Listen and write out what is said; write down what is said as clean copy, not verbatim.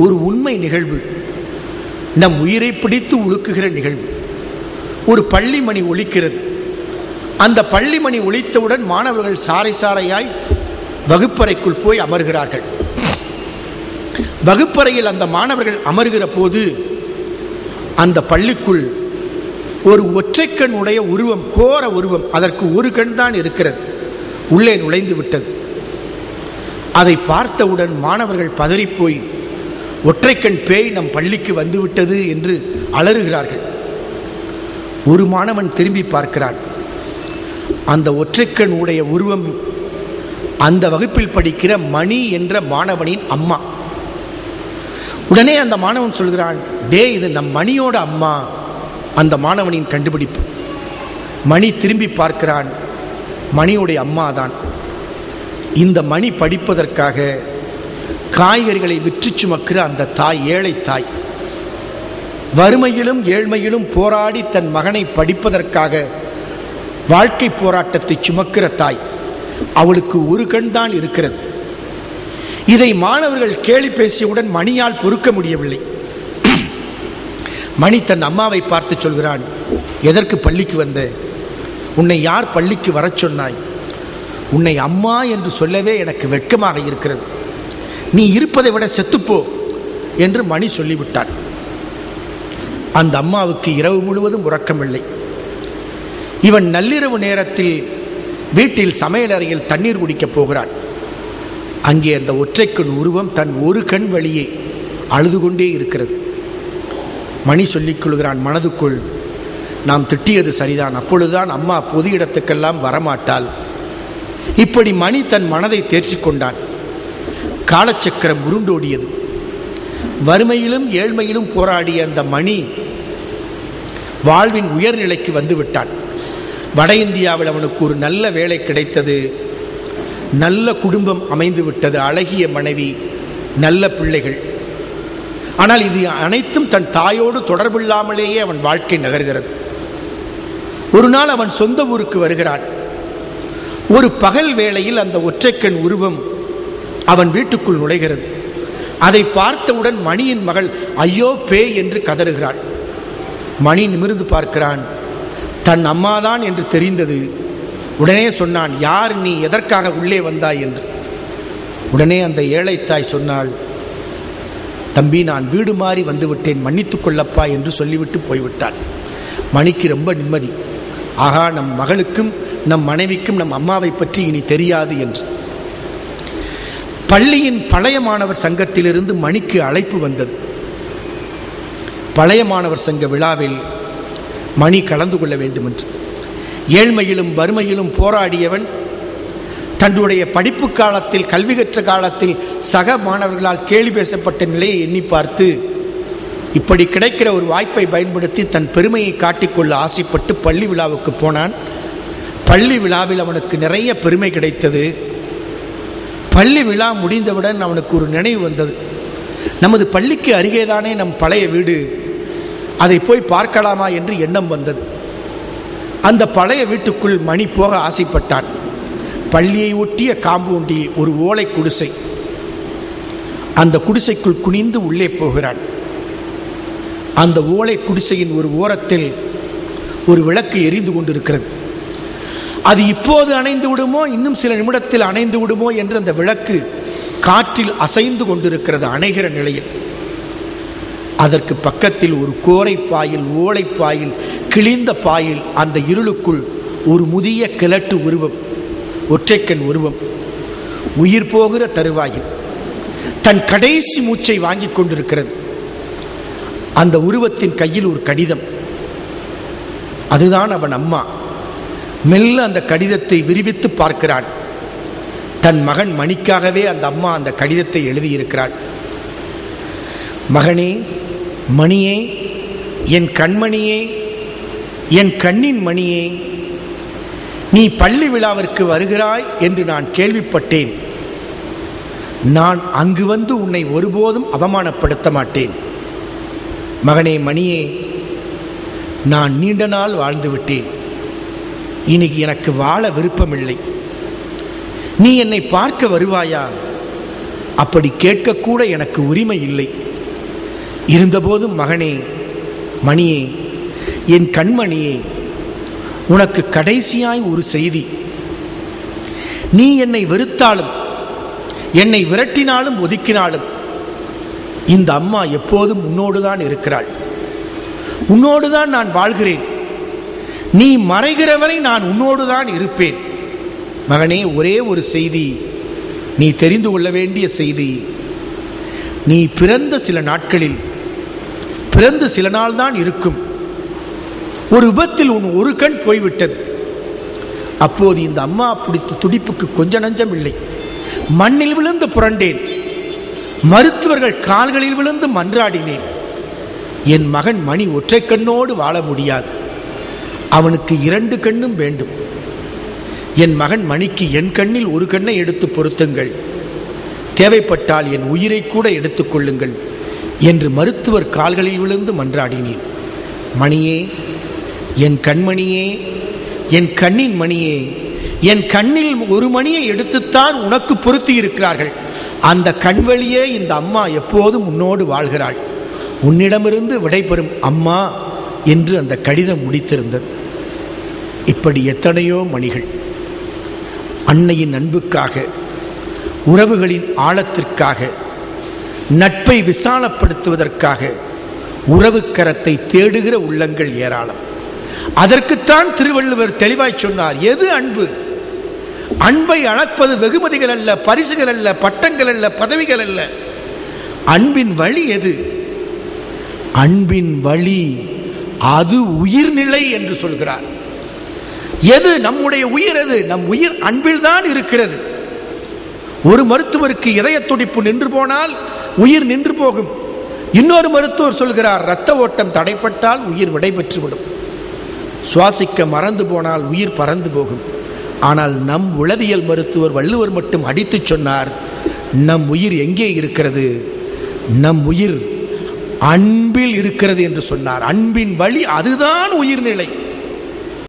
ஒரு உண்மை நிகழ்வு, நம் உயிரை பிடித்து உழுக்குகிற நிகழ்வு. ஒரு பள்ளிமணி ஒலிக்கிறது. அந்த பள்ளிமணி ஒலித்தவுடன் மாணவர்கள் சாறை சாறையாய் வகுப்பறைக்குள் போய் அமர்கிறார்கள். வகுப்பறையில் அந்த மாணவர்கள் அமர்கிற போது அந்த பள்ளிக்குள் ஒரு ஒற்றைக்கண் உடைய உருவம், கோர உருவம், அதற்கு ஒரு கண் தான் இருக்கிறது, உள்ளே நுழைந்து விட்டது. அதை பார்த்தவுடன் மாணவர்கள் பதறிப்போய் ஒற்றைக்கண் பேய் நம் பள்ளிக்கு வந்துவிட்டது என்று அலறுகிறார்கள். ஒரு மாணவன் திரும்பி பார்க்கிறான். அந்த ஒற்றைக்கண் உடைய உருவம் அந்த வகுப்பில் படிக்கிற மணி என்ற மாணவனின் அம்மா. உடனே அந்த மாணவன் சொல்கிறான், டே, இது நம் மணியோட அம்மா. அந்த மாணவனின் கண்டுபிடிப்பு. மணி திரும்பி பார்க்கிறான், மணியுடைய அம்மா தான். இந்த மணி படிப்பதற்காக காய்கறிகளை விற்று சுமக்கிற அந்த தாய், ஏழை தாய், வறுமையிலும் ஏழ்மையிலும் போராடி தன் மகனை படிப்பதற்காக வாழ்க்கை போராட்டத்தை சுமக்கிற தாய். அவளுக்கு ஒரு கண் தான் இருக்கிறது. இதை மாணவர்கள் கேலி பேசியவுடன் மணியால் பொறுக்க முடியவில்லை. மணி தன் அம்மாவை பார்த்து சொல்கிறான், எதற்கு பள்ளிக்கு வந்த? உன்னை யார் பள்ளிக்கு வர சொன்னாய்? உன்னை அம்மா என்று சொல்லவே எனக்கு வெட்கமாக இருக்கிறது. நீ இருப்பதை விட செத்துப்போ என்று மணி சொல்லிவிட்டான். அந்த அம்மாவுக்கு இரவு முழுவதும் உறக்கமில்லை. இவன் நள்ளிரவு நேரத்தில் வீட்டில் சமையலறையில் தண்ணீர் குடிக்கப் போகிறான். அங்கே அந்த ஒற்றைக்கண் உருவம் தன் ஒரு கண் வழியே அழுது கொண்டே இருக்கிறது. மணி சொல்லிக் கொள்கிறான் மனதுக்குள், நாம் திட்டியது சரிதான், அப்பொழுதுதான் அம்மா பொது இடத்துக்கெல்லாம் வரமாட்டாள். இப்படி மணி தன் மனதை தேர்ச்சி கொண்டான். காலச்சக்கரம் உருண்டோடியது. வறுமையிலும் ஏழ்மையிலும் போராடிய அந்த மணி வாழ்வின் உயர்நிலைக்கு வந்து விட்டான். வட இந்தியாவில் அவனுக்கு ஒரு நல்ல வேலை கிடைத்தது. நல்ல குடும்பம் அமைந்து விட்டது, அழகிய மனைவி, நல்ல பிள்ளைகள். ஆனால் இது அனைத்தும் தன் தாயோடு தொடர்பில்லாமலேயே அவன் வாழ்க்கை நகர்கிறது. ஒரு நாள் அவன் சொந்த ஊருக்கு வருகிறான். ஒரு பகல் வேளையில் அந்த ஒற்றைக்கண் உருவம் அவன் வீட்டுக்குள் நுழைகிறது. அதை பார்த்தவுடன் மணியின் மகள் ஐயோ பேய் என்று கதறுகிறாள். மணி நிமிர்ந்து பார்க்கிறான். தன் அம்மாதான் என்று தெரிந்தது. உடனே சொன்னான், யார் நீ, எதற்காக உள்ளே வந்தாய் என்று. உடனே அந்த ஏழை தாய் சொன்னாள், தம்பி, நான் வீடு மாறி வந்துவிட்டேன், மன்னித்துக் கொள்ளப்பா என்று சொல்லிவிட்டு போய்விட்டாள். மணிக்கு ரொம்ப நிம்மதி. ஆகா, நம் மகளுக்கும் நம் மனைவிக்கும் நம் அம்மாவை பற்றி இனி தெரியாது என்று. பள்ளியின் பழைய மாணவர் சங்கத்திலிருந்து மணிக்கு அழைப்பு வந்தது. பழைய மாணவர் சங்க விழாவில் மணி கலந்து கொள்ள வேண்டும் என்று. ஏழ்மையிலும் வறுமையிலும் போராடியவன் தன்னுடைய படிப்பு காலத்தில், கல்வி கற்ற காலத்தில் சக மாணவர்களால் கேலி பேசப்பட்ட நிலையை எண்ணி பார்த்து, இப்படி கிடைக்கிற ஒரு வாய்ப்பை பயன்படுத்தி தன் பெருமையை காட்டிக்கொள்ள ஆசைப்பட்டு பள்ளி விழாவுக்கு போனான். பள்ளி விழாவில் அவனுக்கு நிறைய பெருமை கிடைத்தது. பள்ளி விழா முடிந்தவுடன் அவனுக்கு ஒரு நினைவு வந்தது. நமது பள்ளிக்கு அருகேதானே நம் பழைய வீடு, அதை போய் பார்க்கலாமா என்று எண்ணம் வந்தது. அந்த பழைய வீட்டுக்குள் மணி போக ஆசைப்பட்டான். பள்ளியை ஒட்டிய காம்பவுண்டில் ஒரு ஓலை குடிசை. அந்த குடிசைக்குள் குனிந்து உள்ளே போகிறான். அந்த ஓலை குடிசையின் ஒரு ஓரத்தில் ஒரு விளக்கு எரிந்து கொண்டிருக்கிறது. அது இப்போது அணைந்து விடுமோ, இன்னும் சில நிமிடத்தில் அணைந்து விடுமோ என்று அந்த விளக்கு காற்றில் அசைந்து கொண்டிருக்கிறது, அணைகிற நிலையில். அதற்கு பக்கத்தில் ஒரு கோரை பாயில், ஓலை பாயில், கிழிந்த பாயில், அந்த இருளுக்குள் ஒரு முதிய கிழட்டு உருவம், ஒற்றைக்கண் உருவம், உயிர் போகிற தருவாயில் தன் கடைசி மூச்சை வாங்கி கொண்டிருக்கிறது. அந்த உருவத்தின் கையில் ஒரு கடிதம். அதுதான் அவன் அம்மா. மெல்ல அந்த கடிதத்தை விரிவித்து பார்க்கிறான். தன் மகன் மணிக்காகவே அந்த அம்மா அந்த கடிதத்தை எழுதியிருக்கிறாள். மகனே, மணியே, என் கண்மணியே, என் கண்ணின் மணியே, நீ பள்ளி விழாவிற்கு வருகிறாய் என்று நான் கேள்விப்பட்டேன். நான் அங்கு வந்து உன்னை ஒருபோதும் அவமானப்படுத்த மாட்டேன். மகனே, மணியே, நான் நீண்ட நாள் வாழ்ந்து விட்டேன். இன்னைக்கு எனக்கு வாழ விருப்பமில்லை. நீ என்னை பார்க்க வருவாயா? அப்படி கேட்கக்கூட எனக்கு உரிமை இல்லை. இருந்தபோதும் மகனே, மணியே, என் கண்மணியே, உனக்கு கடைசியாய் ஒரு செய்தி. நீ என்னை வெறுத்தாலும் என்னை விரட்டினாலும் ஒதுக்கினாலும் இந்த அம்மா எப்போதும் உன்னோடுதான் இருக்கிறாள். உன்னோடுதான் நான் வாழ்கிறேன். நீ மறைகிறவரை நான் உன்னோடுதான் இருப்பேன். மகனே, ஒரே ஒரு செய்தி நீ தெரிந்து கொள்ள வேண்டிய செய்தி. நீ பிறந்த சில நாட்களில், பிறந்து சில நாள் தான் இருக்கும், ஒரு விபத்தில் உன் ஒரு கண் போய்விட்டது. அப்போது இந்த அம்மா பிடித்த துடிப்புக்கு கொஞ்ச நஞ்சம் இல்லை. மண்ணில் விழுந்து புரண்டேன், மருத்துவர்கள் கால்களில் விழுந்து மன்றாடினேன். என் மகன் மணி ஒற்றை கண்ணோடு வாழ முடியாது, அவனுக்கு 2 கண்ணும் வேண்டும். என் மகன் மணிக்கு என் கண்ணில் ஒரு கண்ணை எடுத்து பொருத்துங்கள், தேவைப்பட்டால் என் உயிரை கூட எடுத்துக் கொள்ளுங்கள் என்று மருத்துவர் கால்களில் விழுந்து மன்றாடினேன். மணியே, என் கண்மணியே, என் கண்ணின் மணியே, என் கண்ணில் ஒரு மணியை எடுத்துத்தான் உனக்கு பொருத்தி இருக்கிறார்கள். அந்த கண்வழியே இந்த அம்மா எப்போதும் உன்னோடு வாழ்கிறாள். உன்னிடமிருந்து விடைபெறும் அம்மா என்று அந்த கடிதம் முடித்திருந்தது. இப்படி எத்தனையோ மணிகள் அன்னையின் அன்புக்காக, உறவுகளின் ஆழத்திற்காக, நட்பை விசாலப்படுத்துவதற்காக உறவுக்கரத்தை தேடுகிற உள்ளங்கள் ஏராளம். அதற்குத்தான் திருவள்ளுவர் தெளிவாய் சொன்னார், எது அன்பு? அன்பை அளப்பது வெகுமதிகள் அல்ல, பரிசுகள் அல்ல, பட்டங்கள் அல்ல, பதவிகள் அல்ல. அன்பின் வழி எது? அன்பின் வழி அது உயிர்நிலை என்று சொல்கிறார். எது நம்முடைய உயிர்? எது? நம் உயிர் அன்பில் தான் இருக்கிறது. ஒரு மருத்துவருக்கு இதய துடிப்பு நின்று போனால் உயிர் நின்று போகும். இன்னொரு மருத்துவர் சொல்கிறார், இரத்த ஓட்டம் தடைப்பட்டால் உயிர் விடைபெற்றுவிடும். சுவாசிக்க மறந்து போனால் உயிர் பறந்து போகும். ஆனால் நம் உளவியல் மருத்துவர் வள்ளுவர் மட்டும் அடித்து சொன்னார், நம் உயிர் எங்கே இருக்கிறது? நம் உயிர் அன்பில் இருக்கிறது என்று சொன்னார். அன்பின் வழி அதுதான் உயிர்நிலை.